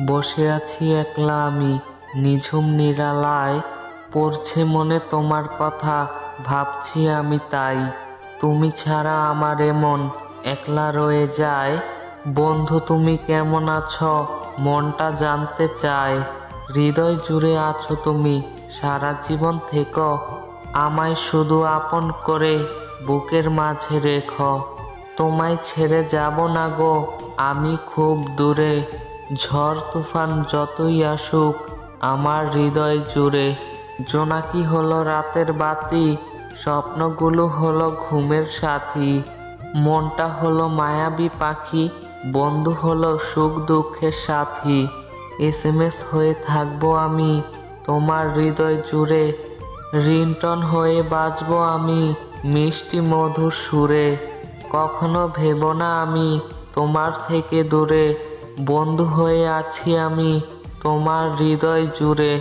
বসে আছি একলা আমি নিঝুম নিরালায়, পড়ছে মনে তোমার কথা, ভাবছি আমি তাই। তুমি ছাড়া আমার এমন একলা রয়ে যায়। বন্ধু তুমি কেমন আছো, মনটা জানতে চায়। হৃদয় জুড়ে আছো তুমি, সারা জীবন থেকো। আমায় শুধু আপন করে বুকের মাঝে রেখো। তোমায় ছেড়ে যাব না গো আমি খুব দূরে। ঝড় তুফান যতই আসুক আমার হৃদয় জুড়ে। জোনাকি হলো রাতের বাতি, স্বপ্নগুলো হলো ঘুমের সাথী। মনটা হলো মায়াবী পাখি, বন্ধু হলো সুখ দুঃখের সাথী। SMS হয়ে থাকবো আমি তোমার হৃদয় জুড়ে। রিংটন হয়ে বাজবো আমি মিষ্টি মধুর সুরে। কখনো ভেবো না আমি তোমার থেকে দূরে। বন্ধু হয়ে আছি আমি তোমার হৃদয় জুড়ে।